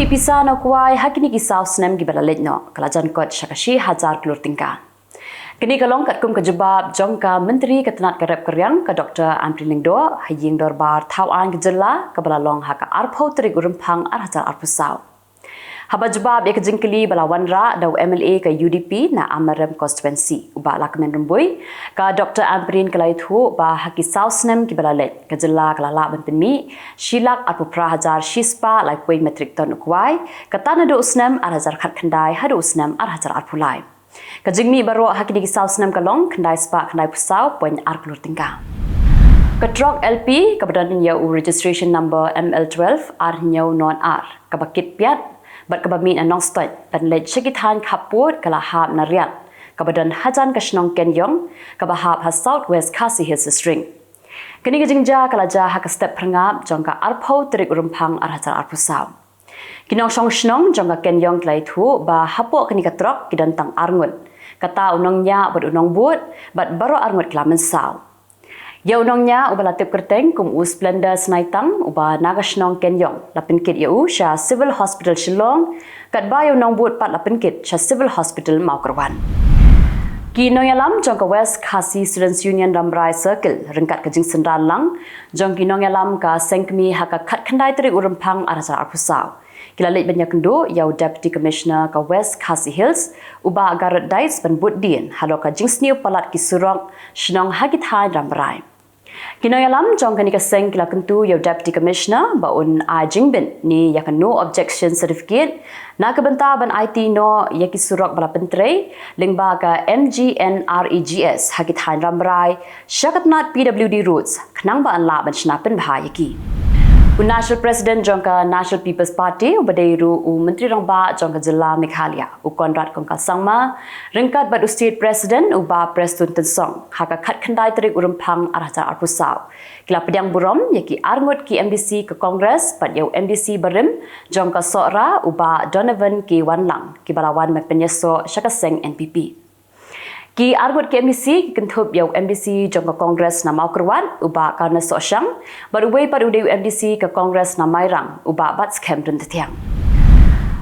pisa na kuai hakini ki south nem gi balalet no kalajan kot shakashi hajar klur tingka. Kini kalong kat kum kejebab jongka menteri ketenat karep keryang ke Dr. Kylleng haying dorbar tauan ke Jylla ke balalong haka arpau terik Rymphang hajar arpusau. Haba jebab ya kejengkeli balawan ra dau MLA ke UDP na Amarem constituency uba lakmen rembui ka Dr. Kylleng kelai thu ba haki south nem ki balalet ke Jylla kelala benpeni shilak arpupra hajar shispa lai puing metrik ton ukwai kata nadu usnem hajar khat khandai hadu usnem hajar arpulai. Kajingmi baro haki di south nem kalong khandai spa khandai pusau poin arklur tingka. Ketrok LP kebetulan ya registration number ML12 nyau non kabakit piat bat kabamin anong stoi ban let sekitan kaput kalahap nariat kabadan hajan kasnong kenyong kabahap ha southwest Khasi Hills string kini kejingja kalaja ha step prangap jongka arpau terik Rymphang hajar arpusau kinong song jongka kenyong klai thu ba hapo kini katrok kidantang arngut kata unongnya bat unong but bat baro arngut klamen sau ya unongnya ubala tip kerteng kum splendor snaitang uba nagasnong kenyong lapin kit ya sha civil hospital Shillong kat ba unong but pat lapin kit sha civil hospital Maukerwan ki nonyalam jongka west Khasi students union ramrai circle rengkat kejing sendan lang jong ki nonyalam ka sengkmi haka khat khandai terik Rymphang hajar arpusau kilalit banyak kendo ya deputy commissioner ka west Khasi Hills uba garat dais ban but din haloka jingsniu palat ki surong shnong hagit hai ramrai Kinoyalam jong kani kaseng kila kentu ya deputy commissioner baun jingbin ni ya no objection certificate na kebenta ban IT no ya ki surok bala pentrei lingba ka MGNREGS hagit han ramrai syakatnat PWD routes khnang ba an la ban shnapen bahaya ki National President jongka National People's Party ubadeiru menteri rangba jongka Jylla Meghalaya konrad kongkal sangma ringkat bad state president uba prestun tensong haka khat khandai terik Rymphang hajar arpusau kila pedang burom yaki arngut ki MDC ke Congress pad yau MDC berim jongka sora uba Donovan ki wanlang ki balawan penyeso syakaseng NPP ki argut ke MDC kentup yau MDC jongka Kongres na Maukerwan uba karna sosyang baru wei pada udeu MDC ke Kongres na Mairang uba bat scam dan tetiang.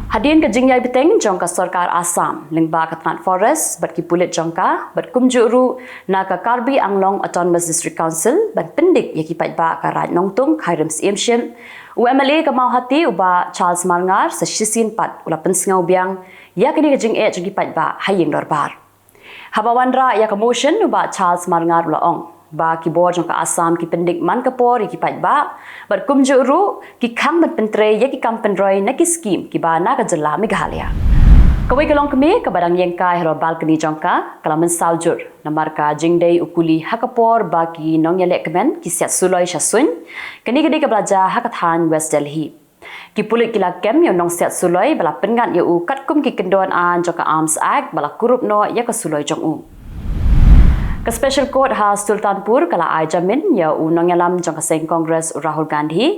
Hadian ke jingyai beteng jongka Sarkar Assam lingba katnat forest bat ki pulit jongka bat kumjuru na ka Karbi Anglong Autonomous District Council bat pendik yaki paitba ka Raj Nongtung Khairim Siemshim UMLA ke Mauhati uba Charles Marngar sa Shisin pat ula pensengau biang ya kini ke jing'e jongki paitba haying dorbar. Habawandra ya motion uba Charles Marngar ulaong ba kibor jongka Assam ki pendik man kapor ki paitba bar kumjuru ki khang ban pentre ya ki kampenroi na ki scheme ki ba na ka Jylla Meghalaya kawai kalong kami ka badang yengkai hero balcony jongka kalamen saljur namar ka jingdei ukuli hakapor ba ki nongyale kemen ki siat suloi shasun kani gede ka belaja hakathan West Delhi ki pulit kila kem yang nong siat suloi bala pengat ya u katkum ki kendon an joka Arms Act bala kurup no ya ka suloi jong u ke special court ha Sultanpur kala ai jamin ya u nong yalam jong ka seng Congress Rahul Gandhi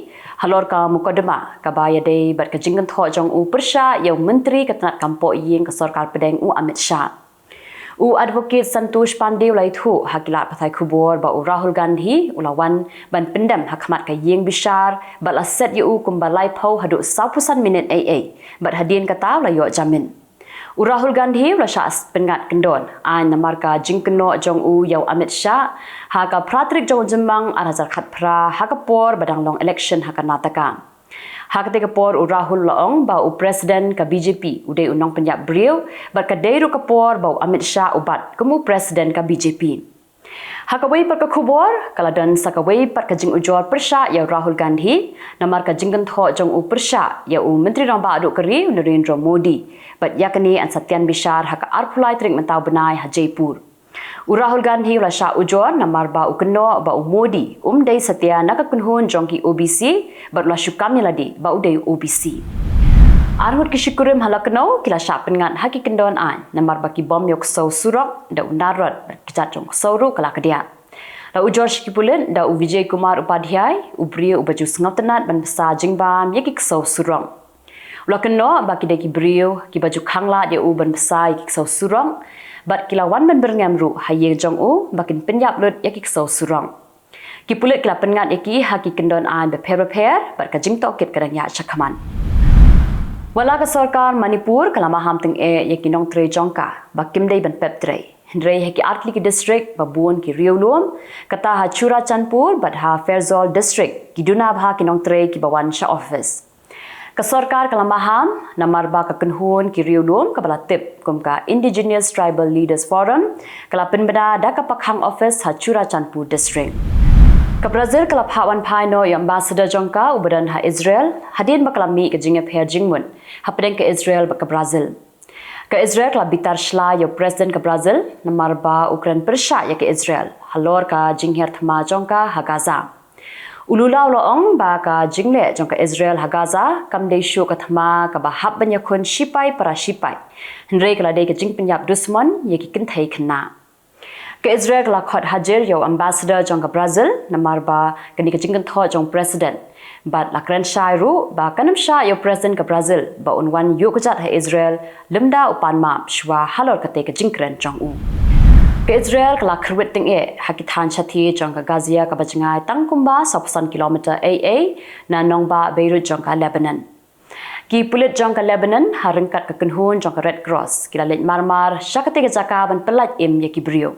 halor ka mukaddama ka baya dei bat ka jinggan tho jong u persha ya menteri ketenat kampo yeng ka sarkar pedeng u Amit Shah U advocate Santosh Pandey ulai thu hakilat Pyrthei Khubor ba Rahul Gandhi ulawan ban pendam hakmat ka yeng bishar bat aset yu kumbalai pau hadu 90% minit AA bat hadien kata ula yo jamin Rahul Gandhi ula sha pengat kendon an namar ka jingkeno jong u yau Amit Shah ha ka pratrik jong jembang hajar khat pra hakapor badang long election hakanataka Hakate kapor Rahul laong ba presiden ka BJP udai unong penyap beliau bat ka deiru kapor ba Amit Shah ubat kemu presiden ka BJP Hakawai pat ka Khubor kaladan sakawai pat ka jing ujor persya ya Rahul Gandhi namar ka jinggan tho jong u persya ya menteri rangba aduk keri Narendra Modi bat yakni an Satyan Bishar haka arpulai trik mentau benai ha Jaipur Rahul Gandhi ula sya ujor namar ba ukeno ba Modi dei Satya naka kunhun jongki OBC bat ula syukam ladi ba udai OBC Arhut kisikurim halakno kila sya pengat haki kendon an namar baki bom yok sau surok da unarot kicat jong sauru kala kedia la ujor shikipulen da Vijay Kumar Upadhyay ubri ubaju sengau tenat ban besa jingbam yaki sau surong ula keno baki deki brio ki baju khangla dia ban besa yaki sau surong bat kilawan ban berngamru hayeng jong u bakin penyap lut yaki sau surong ki pulet kila pengat yaki haki kendon an beper bat ka jing tokit kadang ya chakaman Wala ka sarkar Manipur kalamaham ting yakinong tre jongka bakim day ban pep tre. Hendrei heki Artli ki district babuon ki Riolum kata ha Chura Chanpur but ha Ferzol district ki Dunabha kinong tre ki bawan sha office. Ka sarkar kalamaham namarba ka kunhun ki Riolum ka balatip kum ka Indigenous Tribal Leaders Forum kala penbeda da ka pakhang office ha Chura Chanpur district. Ka Brazil kala phawan phaino ya ambassador jongka ubadan ha Israel hadin bakalami ka jinga pher jingmun hapdeng ka Israel ba ka Brazil. Ka Israel kala bitar shla ya president ka Brazil namarba Ukraine persha ya ka Israel halor ka jingher thama jongka ha Gaza. Ulula uloong ba ka jingle jongka Israel ha Gaza kamdei shu ka thama ka ba hab banya khun shipai para shipai. Hendrei kala dei ka jing penyap dusman ya ki kinthai khna. Ka Israel kala khot hajer yo ambassador jong ka Brazil namarba kani ka jingkan tho jong president but la kran shairu ba kanam sha yo president ka Brazil ba unwan yo ka jat ha Israel limda upan map shwa halor ka te ka jingkran jong u ka Israel kala khwit ting hakithan chathi jong ka Gazia ka bajngai tangkumba 100 kilometer aa na nongba Beirut jong ka Lebanon ki pulit jong ka Lebanon haringkat ka kunhun jong ka Red Cross kila lej marmar shakati ka jaka ban pelat im ya ki brio.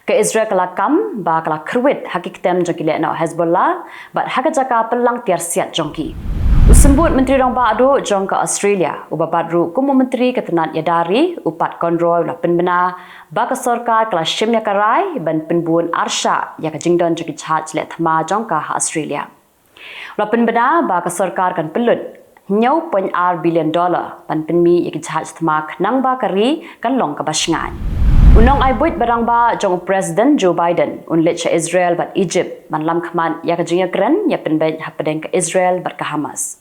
Ka Israel kala kam ba kala khruit hakiktem jongki le na Hezbollah but hakajaka pelang tiar siat jongki. Usembut menteri rong ba adu jong ka Australia ubabadru kumu menteri ketenat yadari upat konroy la penbena ba ka sarkar kala shim ya karai ban penbun arsha ya ka jingdon jongki charge le thama jong ka Australia. La penbena ba ka sarkar kan pelut nyau $0.6 billion ban penmi ya ki charge thama nang ba kari kan long ka basngan. Unong ay buit barang ba jong President Joe Biden unlit sa Israel bat Egypt manlam khaman ya ka jinga kren ya penbet hapadeng ka Israel bat ka Hamas.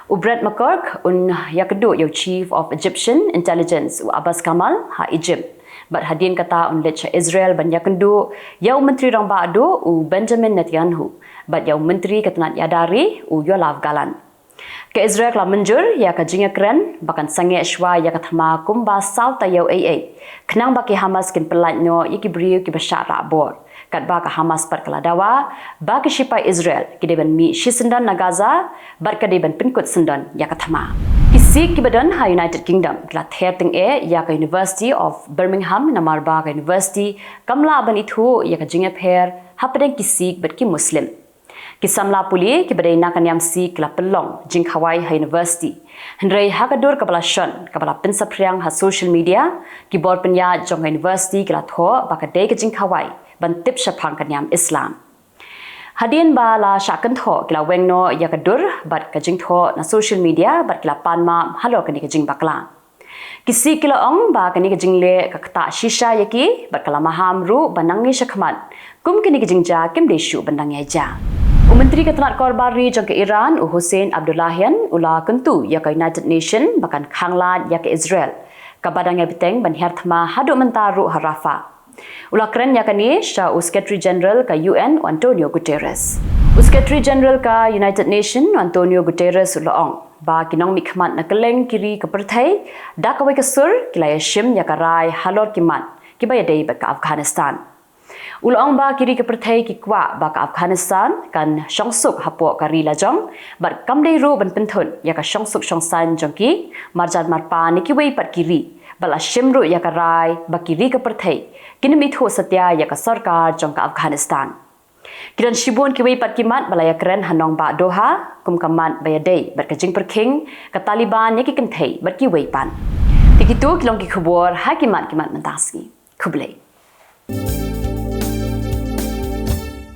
Ubret McCork un ya kedu yo Chief of Egyptian Intelligence u Abbas Kamal ha Egypt bat hadin kata unlit sa Israel ban ya kendu ya menteri rong ba adu u Benjamin Netanyahu bat ya menteri ketenat yadari u Yoav Gallant. Ka Israel kala menjur ya ka jinga kren bakan sange shwa ya ka thama kumba south tayo aa knang ba ki Hamas kin pelat no yiki brio ki basha rabor kat ba ka Hamas par kala dawa ba ki shipai Israel ki deban mi shisendan na Gaza bar ka deban pinkut sendan ya ka thama kisi ki badan ha United Kingdom kala therting ya ka University of Birmingham namar ba ka University kamla ban ithu ya ka jinga pher hapdeng kisi bat ki Muslim Kisamla puli ki badai nakan yam si kla pelong jing Hawaii University. Hendrei hakadur kabala shon kabala pensapriang ha social media ki bor penya jong University kla tho bakadai ke jing Hawaii ban tip shapang kan yam Islam. Hadin ba la shakan tho kla wengno yakadur bat ka jing tho na social media bat kla panma halo kani ke jing bakla. Kisi kila ong ba kani ke jing le ka kata shisha yaki bat kala maham ru banangi shakman kum kani ke jing ja kim deshu bandang ya ja. Menteri Ketenat Korbari jong ke Iran Hussein Abdullahian ula kentu ya ke United Nation bahkan khanglan ya ke Israel ka badang ya biteng ban herthma hadu mentaru harafa ula kren ya kani sha Secretary General ka UN Antonio Guterres Secretary General ka United Nation Antonio Guterres ula ong ba kinong mikmat na Kylleng kiri ka Pyrthei da ka ka sur kilaya shim ya karai halor kiman kibaya dei ba ka Afghanistan Ulong ba kiri ke Pyrthei ki kwa ba ka Afghanistan kan shongsuk hapo kari la jong bat kamdei ro ban penthun ya ka shongsuk shongsan jongki marjan marpa ni ki wei pat kiri bala shimru ya ka rai ba kiri ke Pyrthei kinmi tho satya ya ka sarkar jong ka Afghanistan kiran shibun ki wei pat kimat bala ya kren hanong ba Doha kum kaman ba ya dei bat ka jing perking ka Taliban ya ki kimthei bat ki wei pan tikitu kilong ki Khubor hakimat kimat mantaski Khublei